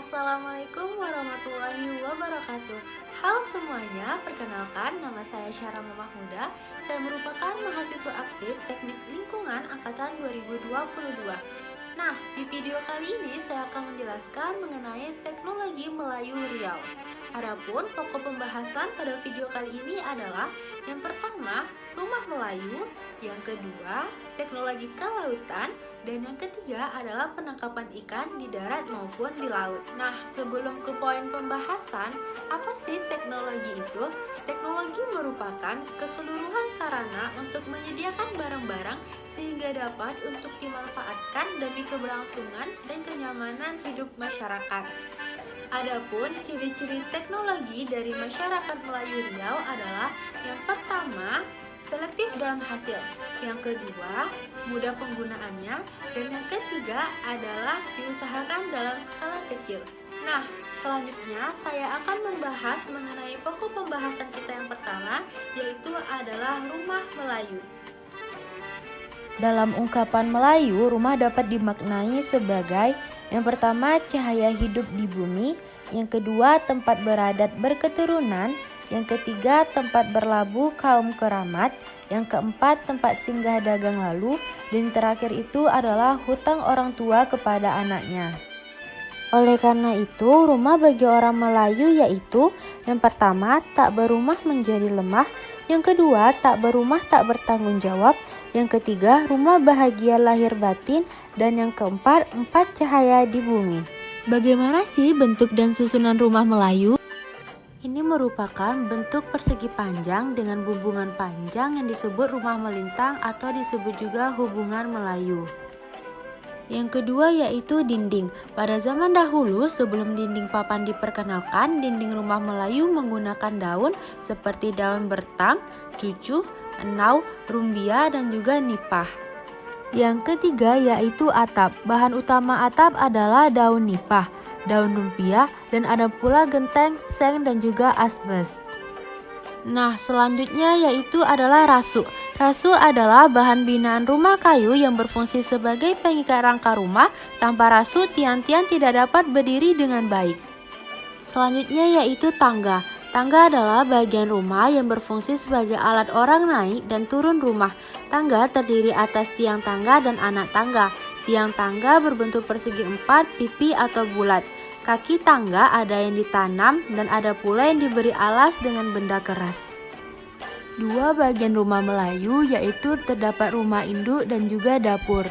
Assalamualaikum warahmatullahi wabarakatuh. Halo semuanya, perkenalkan nama saya Syara Mahmuda. Saya merupakan mahasiswa aktif Teknik Lingkungan angkatan 2022. Nah, di video kali ini saya akan menjelaskan mengenai teknologi Melayu Riau. Adapun pokok pembahasan pada video kali ini adalah yang pertama, rumah Melayu, yang kedua, teknologi kelautan, dan yang ketiga adalah penangkapan ikan di darat maupun di laut. Nah, sebelum ke poin pembahasan, apa sih teknologi itu? Teknologi merupakan keseluruhan sarana untuk menyediakan barang-barang sehingga dapat untuk dimanfaatkan demi keberlangsungan dan kenyamanan hidup masyarakat. Adapun ciri-ciri teknologi dari masyarakat Melayu Riau adalah yang pertama, selektif dalam hasil, yang kedua, mudah penggunaannya, dan yang ketiga adalah diusahakan dalam skala kecil. Nah, selanjutnya saya akan membahas mengenai pokok pembahasan kita yang pertama, yaitu adalah rumah Melayu. Dalam ungkapan Melayu, rumah dapat dimaknai sebagai yang pertama, cahaya hidup di bumi, yang kedua, tempat beradat berketurunan, yang ketiga, tempat berlabuh kaum keramat, yang keempat, tempat singgah dagang lalu, dan terakhir itu adalah hutang orang tua kepada anaknya. Oleh karena itu, rumah bagi orang Melayu yaitu yang pertama, tak berumah menjadi lemah, yang kedua, tak berumah tak bertanggung jawab, yang ketiga, rumah bahagia lahir batin, dan yang keempat, empat cahaya di bumi. Bagaimana sih bentuk dan susunan rumah Melayu? Ini merupakan bentuk persegi panjang dengan bumbungan panjang yang disebut rumah melintang atau disebut juga hubungan Melayu. Yang kedua yaitu dinding. Pada zaman dahulu sebelum dinding papan diperkenalkan, dinding rumah Melayu menggunakan daun seperti daun bertang, cucuh, enau, rumbia, dan juga nipah. Yang ketiga yaitu atap. Bahan utama atap adalah daun nipah, daun rumbia, dan ada pula genteng, seng, dan juga asbes. Nah, selanjutnya yaitu adalah rasu. Rasu adalah bahan binaan rumah kayu yang berfungsi sebagai pengikat rangka rumah. Tanpa rasu, tiang-tiang tidak dapat berdiri dengan baik. Selanjutnya yaitu tangga. Tangga adalah bagian rumah yang berfungsi sebagai alat orang naik dan turun rumah. Tangga terdiri atas tiang tangga dan anak tangga. Tiang tangga berbentuk persegi empat, pipi atau bulat. Kaki tangga ada yang ditanam dan ada pula yang diberi alas dengan benda keras. Dua bagian rumah Melayu yaitu terdapat rumah induk dan juga dapur.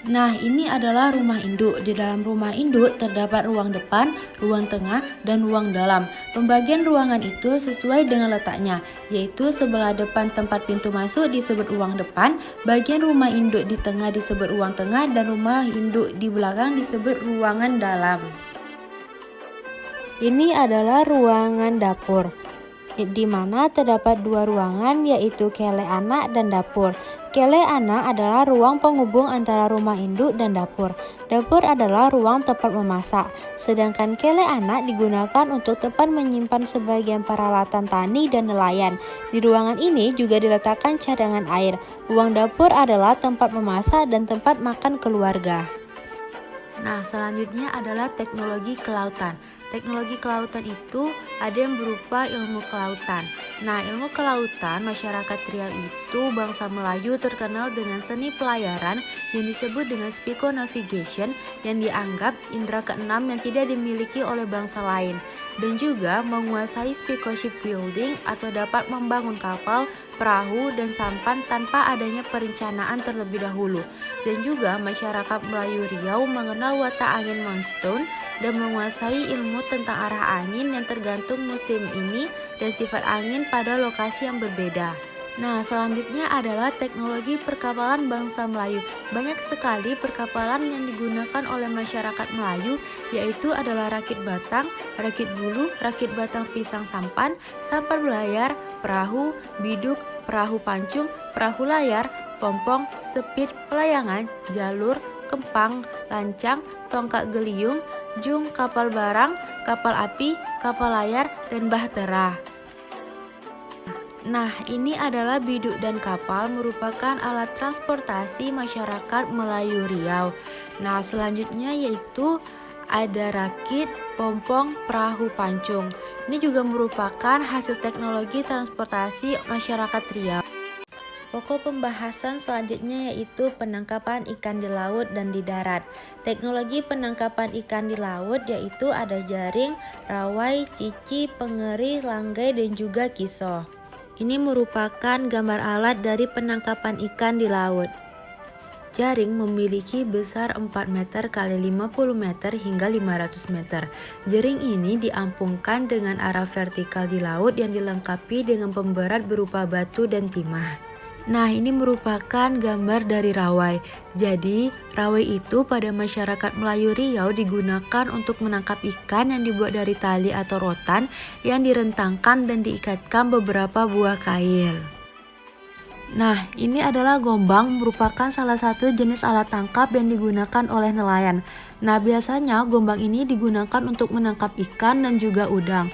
Nah, ini adalah rumah induk. Di dalam rumah induk terdapat ruang depan, ruang tengah, dan ruang dalam. Pembagian ruangan itu sesuai dengan letaknya, yaitu sebelah depan tempat pintu masuk disebut ruang depan, bagian rumah induk di tengah disebut ruang tengah, dan rumah induk di belakang disebut ruangan dalam. Ini adalah ruangan dapur, di mana terdapat dua ruangan yaitu kele anak dan dapur. Kele anak adalah ruang penghubung antara rumah induk dan dapur. Dapur adalah ruang tempat memasak, sedangkan kele anak digunakan untuk tempat menyimpan sebagian peralatan tani dan nelayan. Di ruangan ini juga diletakkan cadangan air. Ruang dapur adalah tempat memasak dan tempat makan keluarga. Nah, selanjutnya adalah teknologi kelautan. Teknologi kelautan itu ada yang berupa ilmu kelautan. Nah, ilmu kelautan masyarakat Riau itu bangsa Melayu terkenal dengan seni pelayaran yang disebut dengan spiko navigation yang dianggap indera keenam yang tidak dimiliki oleh bangsa lain, dan juga menguasai spiko shipbuilding atau dapat membangun kapal, perahu, dan sampan tanpa adanya perencanaan terlebih dahulu. Dan juga masyarakat Melayu Riau mengenal watak angin monsoon dan menguasai ilmu tentang arah angin yang tergantung musim ini dan sifat angin pada lokasi yang berbeda. Nah, selanjutnya adalah teknologi perkapalan bangsa Melayu. Banyak sekali perkapalan yang digunakan oleh masyarakat Melayu, yaitu adalah rakit batang, rakit bulu, rakit batang pisang sampan, sampan belayar, perahu, biduk, perahu pancung, perahu layar, pompong, sepit, pelayangan, jalur, kempang, lancang, tongkak geliung, jung, kapal barang, kapal api, kapal layar, dan bahtera. Nah, ini adalah biduk dan kapal merupakan alat transportasi masyarakat Melayu Riau. Nah, selanjutnya yaitu ada rakit, pompong, perahu pancung. Ini juga merupakan hasil teknologi transportasi masyarakat Riau. Pokok pembahasan selanjutnya yaitu penangkapan ikan di laut dan di darat. Teknologi penangkapan ikan di laut yaitu ada jaring, rawai, cici, pengeri, langgai, dan juga kiso. Ini merupakan gambar alat dari penangkapan ikan di laut. Jaring memiliki besar 4 meter x 50 meter hingga 500 meter. Jaring ini diampungkan dengan arah vertikal di laut yang dilengkapi dengan pemberat berupa batu dan timah. Nah, ini merupakan gambar dari rawai. Jadi, rawai itu pada masyarakat Melayu Riau digunakan untuk menangkap ikan yang dibuat dari tali atau rotan yang direntangkan dan diikatkan beberapa buah kail. Nah, ini adalah gombang, merupakan salah satu jenis alat tangkap yang digunakan oleh nelayan. Nah, biasanya gombang ini digunakan untuk menangkap ikan dan juga udang.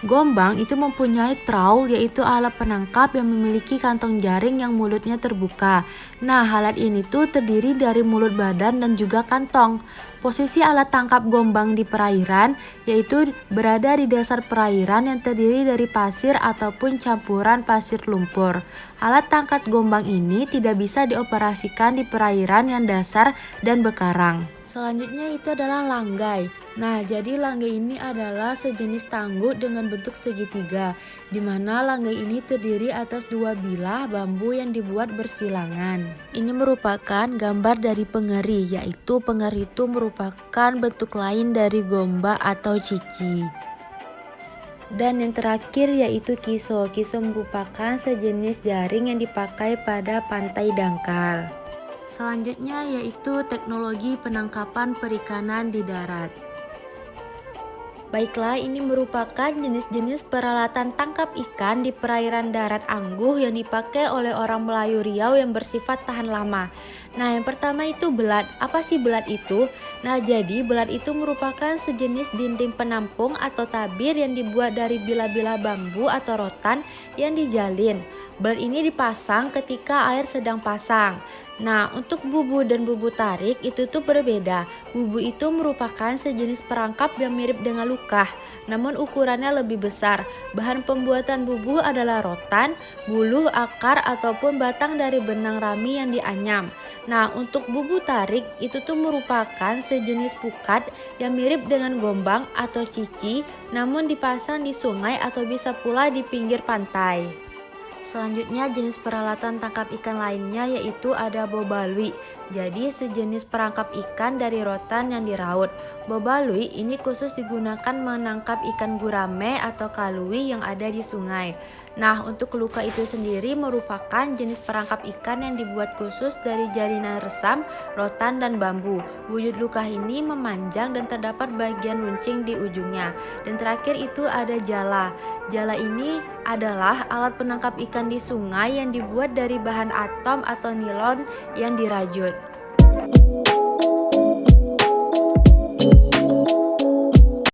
Gombang itu mempunyai trawl, yaitu alat penangkap yang memiliki kantong jaring yang mulutnya terbuka. Nah, alat ini tuh terdiri dari mulut badan dan juga kantong. Posisi alat tangkap gombang di perairan yaitu berada di dasar perairan yang terdiri dari pasir ataupun campuran pasir lumpur. Alat tangkap gombang ini tidak bisa dioperasikan di perairan yang dasar dan bekarang. Selanjutnya itu adalah langgai. Nah, jadi langgai ini adalah sejenis tangguh dengan bentuk segitiga, di mana langgai ini terdiri atas dua bilah bambu yang dibuat bersilangan. Ini merupakan gambar dari pengeri, yaitu pengeri itu merupakan bentuk lain dari gomba atau cici. Dan yang terakhir yaitu kiso. Kiso merupakan sejenis jaring yang dipakai pada pantai dangkal. Selanjutnya yaitu teknologi penangkapan perikanan di darat. Baiklah, ini merupakan jenis-jenis peralatan tangkap ikan di perairan darat Angguh yang dipakai oleh orang Melayu Riau yang bersifat tahan lama. Nah, yang pertama itu belat. Apa sih belat itu? Nah, jadi belat itu merupakan sejenis dinding penampung atau tabir yang dibuat dari bilah-bilah bambu atau rotan yang dijalin. Belat ini dipasang ketika air sedang pasang. Nah, untuk bubu dan bubu tarik itu tuh berbeda. Bubu itu merupakan sejenis perangkap yang mirip dengan lukah, namun ukurannya lebih besar. Bahan pembuatan bubu adalah rotan, buluh, akar, ataupun batang dari benang rami yang dianyam. Nah, untuk bubu tarik itu tuh merupakan sejenis pukat yang mirip dengan gombang atau cici, namun dipasang di sungai atau bisa pula di pinggir pantai. Selanjutnya jenis peralatan tangkap ikan lainnya yaitu ada bobalui. Jadi sejenis perangkap ikan dari rotan yang diraut. Bobalui ini khusus digunakan menangkap ikan gurame atau kalui yang ada di sungai. Nah, untuk luka itu sendiri merupakan jenis perangkap ikan yang dibuat khusus dari jalinan resam, rotan, dan bambu. Wujud luka ini memanjang dan terdapat bagian runcing di ujungnya. Dan terakhir itu ada jala. Jala ini adalah alat penangkap ikan di sungai yang dibuat dari bahan atom atau nilon yang dirajut.